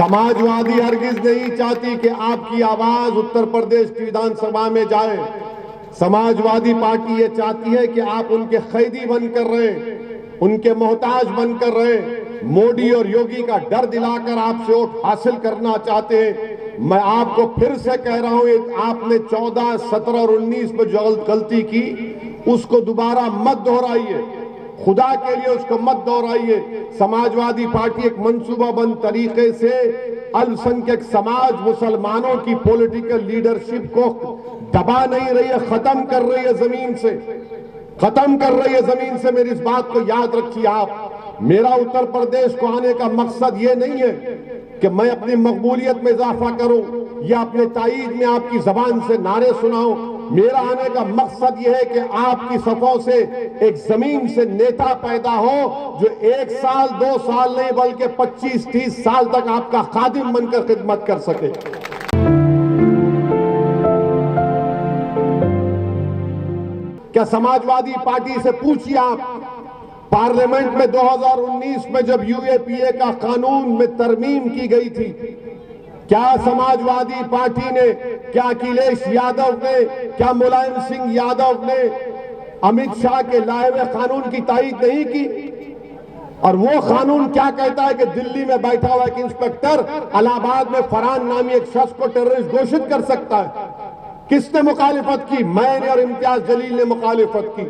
समाजवादी हरगिज नहीं चाहती कि आपकी आवाज उत्तर प्रदेश की विधानसभा में जाए। समाजवादी पार्टी ये चाहती है कि आप उनके कैदी बनकर रहे, उनके मोहताज बनकर रहे। मोदी और योगी का डर दिलाकर आपसे वोट हासिल करना चाहते हैं। मैं आपको फिर से कह रहा हूं, आपने 14, 17 और 19 में जो गलती की उसको दोबारा मत दोहराइए। खुदा के लिए उसको मत दोहराइए। समाजवादी पार्टी एक मंसूबाबंद तरीके से अल्पसंख्यक समाज, मुसलमानों की पॉलिटिकल लीडरशिप को दबा नहीं रही है, खत्म कर रही है जमीन से, खत्म कर रही है जमीन से। मेरी इस बात को याद रखिए आप। मेरा उत्तर प्रदेश को आने का मकसद ये नहीं है कि मैं अपनी मकबूलियत में इजाफा करूं या अपने ताईद में आपकी जबान से नारे सुनाऊं। मेरा आने का मकसद यह है कि आपकी सफों से एक जमीन से नेता पैदा हो जो 1 साल 2 साल नहीं बल्कि 25-30 साल तक आपका खादिम बनकर खिदमत कर सके। क्या समाजवादी पार्टी से पूछिए आप, पार्लियामेंट में 2019 में जब यूएपीए का कानून में तरमीम की गई थी, क्या समाजवादी पार्टी ने, क्या अखिलेश यादव ने, क्या मुलायम सिंह यादव ने अमित शाह के लाए हुए कानून की तायीद नहीं की? और वो कानून क्या कहता है कि दिल्ली में बैठा हुआ एक इंस्पेक्टर इलाहाबाद में फरहान नामी एक शख्स को टेररिस्ट घोषित कर सकता है। किसने मुखालिफत की? मैंने और इम्तियाज जलील ने मुखालिफत की।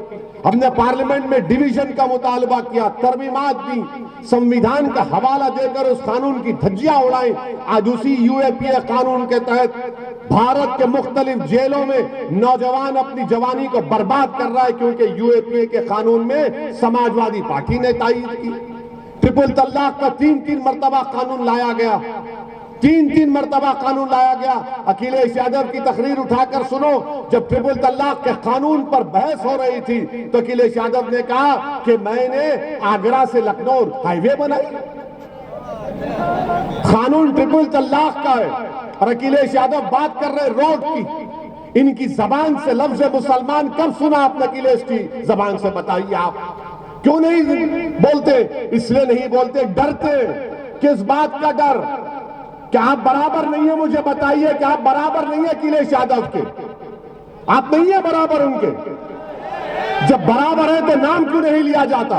हमने पार्लियामेंट में डिवीजन का मुतालबा किया, तरमीमात दी, संविधान का हवाला देकर उस कानून की धज्जियां उड़ाई। आज उसी यूएपीए कानून के तहत भारत के मुख्तलिफ जेलों में नौजवान अपनी जवानी को बर्बाद कर रहा है, क्योंकि यूएपीए के कानून में समाजवादी पार्टी ने तायीद की। ट्रिपल तलाक का 3-3 मरतबा कानून लाया गया, 3-3 मरतबा कानून लाया गया। अखिलेश यादव की तकरीर उठाकर सुनो, जब ट्रिपल तलाक के कानून पर बहस हो रही थी तो अखिलेश यादव ने कहा कि मैंने आगरा से लखनऊ हाईवे बनाई। कानून ट्रिपल तलाक का है और अखिलेश यादव बात कर रहे रोड की। इनकी जबान से लफ्ज मुसलमान कब सुना आपने अखिलेश की जबान से? बताइए आप क्यों नहीं बोलते? इसलिए नहीं बोलते, डरते। किस बात का डर? क्या आप बराबर नहीं है? मुझे बताइए कि आप बराबर नहीं है अखिलेश यादव के? आप नहीं है बराबर उनके? जब बराबर है तो नाम क्यों नहीं लिया जाता?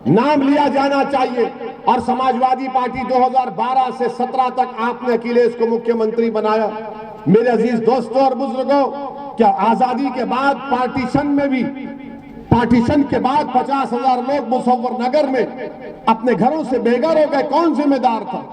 नाम लिया जाना चाहिए। और समाजवादी पार्टी 2012 से 17 तक आपने अखिलेश को मुख्यमंत्री बनाया। मेरे अजीज दोस्तों और बुजुर्गों, क्या आजादी के बाद पार्टीशन के बाद 50,000 लोग मुजफ्फरनगर में अपने घरों से बेघर हो गए? कौन जिम्मेदार था?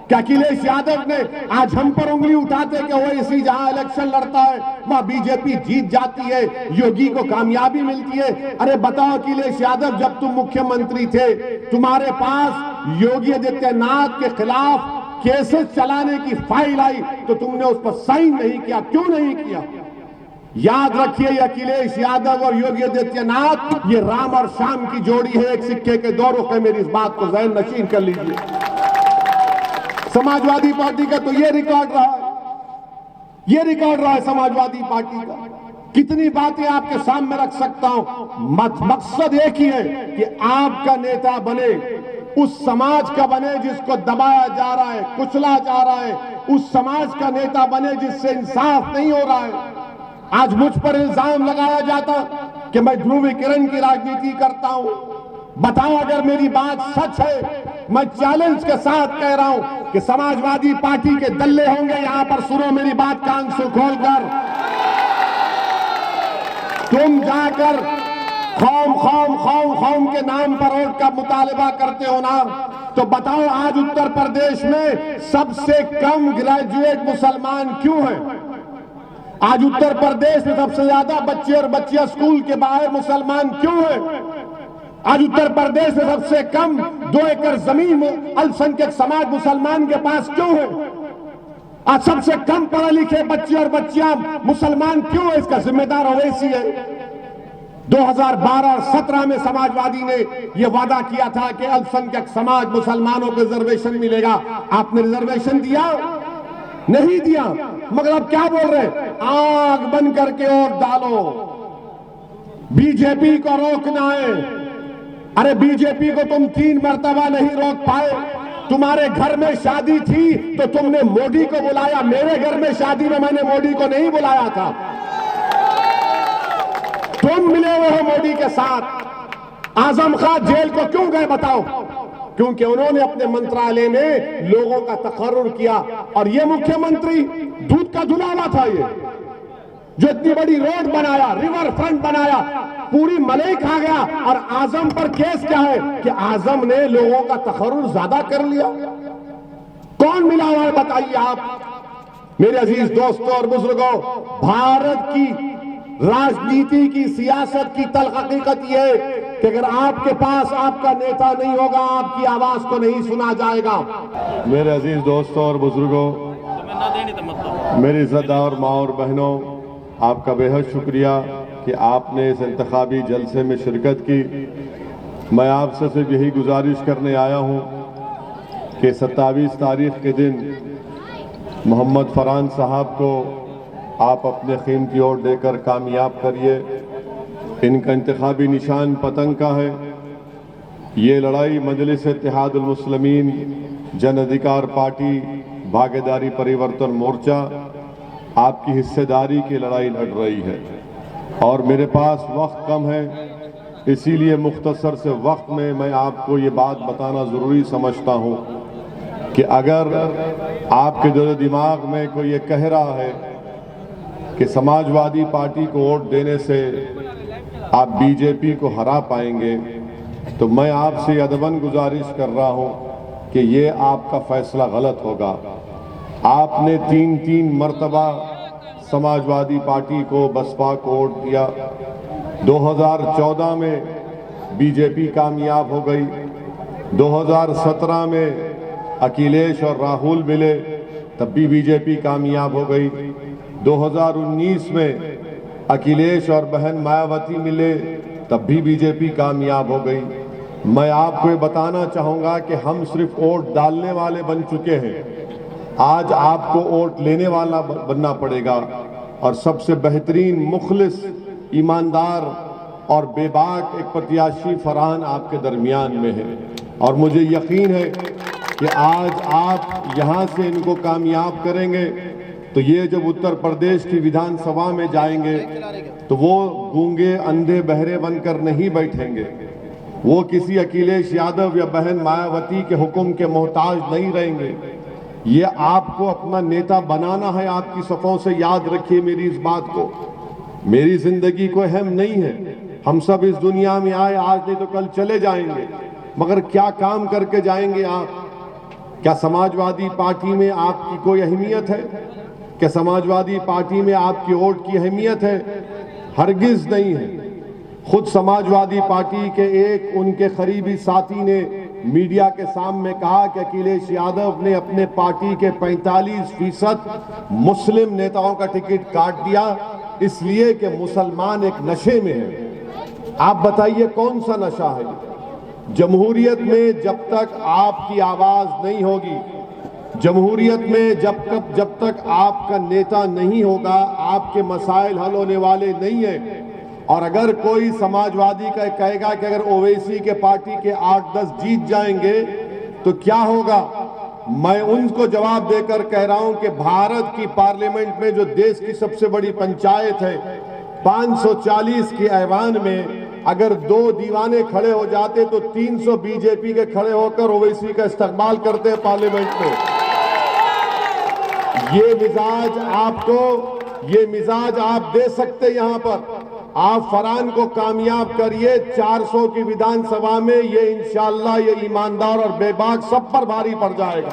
क्या अखिलेश यादव ने आज हम पर उंगली उठाते कि वो इसी जहां इलेक्शन लड़ता है वहां बीजेपी जीत जाती है, योगी को कामयाबी मिलती है? अरे बताओ अखिलेश यादव, जब तुम मुख्यमंत्री थे तुम्हारे पास योगी आदित्यनाथ के खिलाफ केसेस चलाने की फाइल आई तो तुमने उस पर साइन नहीं किया। क्यों नहीं किया? याद रखिए, अखिलेश यादव और योगी आदित्यनाथ ये राम और श्याम की जोड़ी है, एक सिक्के के दो रुख है। मेरी इस बात को ज़हन नशीन कर लीजिए। समाजवादी पार्टी का तो ये रिकॉर्ड रहा है, ये रिकॉर्ड रहा है समाजवादी पार्टी का। कितनी बातें आपके सामने रख सकता हूं। मकसद एक ही है कि आपका नेता बने, उस समाज का बने जिसको दबाया जा रहा है, कुचला जा रहा है, उस समाज का नेता बने जिससे इंसाफ नहीं हो रहा है। आज मुझ पर इल्जाम लगाया जाता कि मैं ध्रुवीकरण की राजनीति करता हूं। बताओ, अगर मेरी बात सच है, मैं चैलेंज के साथ कह रहा हूं कि समाजवादी पार्टी के दल्ले होंगे यहां पर। सुनो मेरी बात कान से खोलकर, तुम जाकर खौम के नाम पर वोट का मुतालबा करते हो ना, तो बताओ आज उत्तर प्रदेश में सबसे कम ग्रेजुएट मुसलमान क्यों हैं? आज उत्तर प्रदेश में सबसे ज्यादा बच्चे और बच्चियां स्कूल के बाहर मुसलमान क्यों हैं? आज उत्तर प्रदेश में सबसे कम 2 एकड़ जमीन अल्पसंख्यक समाज मुसलमान के पास क्यों है? आज सबसे कम पढ़े लिखे बच्चे और बच्चियां मुसलमान क्यों है? इसका जिम्मेदार ओवैसी है। 2012-17 में समाजवादी ने यह वादा किया था कि अल्पसंख्यक समाज मुसलमानों को रिजर्वेशन मिलेगा। आपने रिजर्वेशन दिया? नहीं दिया। मगर अब क्या बोल रहे हैं? आग बंद करके वोट डालो, बीजेपी को रोकना है। अरे बीजेपी को तुम 3 मरतबा नहीं रोक पाए, तुम्हारे घर में शादी थी तो तुमने मोदी को बुलाया, मेरे घर में शादी में मैंने मोदी को नहीं बुलाया था। तुम मिले हुए हो मोदी के साथ। आजम खान जेल को क्यों गए बताओ? क्योंकि उन्होंने अपने मंत्रालय में लोगों का तकर्रुर किया। और ये मुख्यमंत्री दूध का धुलावा था, ये जो इतनी बड़ी रोड बनाया, रिवर फ्रंट बनाया, पूरी मलई खा गया। और आजम पर केस क्या है कि आजम ने लोगों का तकर्रुर ज्यादा कर लिया। कौन मिला हुआ है बताइए आप। मेरे अजीज दोस्तों और बुजुर्गों, भारत की राजनीति की, सियासत की तल्ख हकीकत यह है कि अगर आपके पास आपका नेता नहीं होगा, आपकी आवाज को नहीं सुना जाएगा। मेरे अजीज दोस्तों और बुजुर्गों, मेरी इज्जतदार माँ और बहनों, आपका बेहद शुक्रिया कि आपने इस इंतखाबी जलसे में शिरकत की। मैं आपसे सिर्फ यही गुजारिश करने आया हूँ कि 27 तारीख के दिन मोहम्मद फरहान साहब को आप अपने कीमती वोट देकर कामयाब करिए। इनका इंतखाबी निशान पतंग का है। ये लड़ाई मजलिस इत्तेहादुल मुस्लिमीन, जन अधिकार पार्टी, भागीदारी परिवर्तन मोर्चा आपकी हिस्सेदारी की लड़ाई लड़ रही है। और मेरे पास वक्त कम है, इसीलिए मुख्तसर से वक्त में मैं आपको ये बात बताना ज़रूरी समझता हूँ कि अगर आपके दिल दिमाग में कोई ये कह रहा है कि समाजवादी पार्टी को वोट देने से आप बीजेपी को हरा पाएंगे, तो मैं आपसे अदबन गुजारिश कर रहा हूं कि ये आपका फैसला गलत होगा। आपने तीन मर्तबा समाजवादी पार्टी को, बसपा को वोट दिया। 2014 में बीजेपी कामयाब हो गई, 2017 में अखिलेश और राहुल मिले, तब भी बीजेपी कामयाब हो गई। 2019 में अखिलेश और बहन मायावती मिले, तब भी बीजेपी कामयाब हो गई। मैं आपको ये बताना चाहूँगा कि हम सिर्फ वोट डालने वाले बन चुके हैं, आज आपको वोट लेने वाला बनना पड़ेगा। और सबसे बेहतरीन, मुखलिस, ईमानदार और बेबाक एक प्रत्याशी फरहान आपके दरमियान में है। और मुझे यकीन है कि आज आप यहाँ से इनको कामयाब करेंगे तो ये जब उत्तर प्रदेश की विधानसभा में जाएंगे तो वो गूंगे, अंधे, बहरे बनकर नहीं बैठेंगे। वो किसी अखिलेश यादव या बहन मायावती के हुक्म के मोहताज नहीं रहेंगे। ये आपको अपना नेता बनाना है। आपकी सफ़ों से याद रखिए मेरी इस बात को। मेरी जिंदगी कोई अहम नहीं है। हम सब इस दुनिया में आए, आज नहीं तो कल चले जाएंगे, मगर क्या काम करके जाएंगे आप? क्या समाजवादी पार्टी में आपकी कोई अहमियत है? क्या समाजवादी पार्टी में आपकी वोट की अहमियत है? हरगिज नहीं है। खुद समाजवादी पार्टी के एक उनके करीबी साथी ने मीडिया के सामने कहा कि अखिलेश यादव ने अपने पार्टी के 45% मुस्लिम नेताओं का टिकट काट दिया, इसलिए कि मुसलमान एक नशे में है। आप बताइए कौन सा नशा है? जमहूरियत में जब तक आपकी आवाज नहीं होगी, जमहूरियत में जब तक आपका नेता नहीं होगा, आपके मसाइल हल होने वाले नहीं है। और अगर कोई समाजवादी का कहेगा कि अगर ओवैसी के पार्टी के 8-10 जीत जाएंगे तो क्या होगा, मैं उनको जवाब देकर कह रहा हूं कि भारत की पार्लियामेंट में जो देश की सबसे बड़ी पंचायत है, 540 की ऐवान में अगर 2 दीवाने खड़े हो जाते तो 300 बीजेपी के खड़े होकर ओवैसी का इस्तकबाल करते हैं पार्लियामेंट में। ये मिजाज आप दे सकते यहां पर। आप फरहान को कामयाब करिए 400 की विधानसभा में, ये इंशाअल्लाह ये ईमानदार और बेबाक सब पर भारी पड़ जाएगा।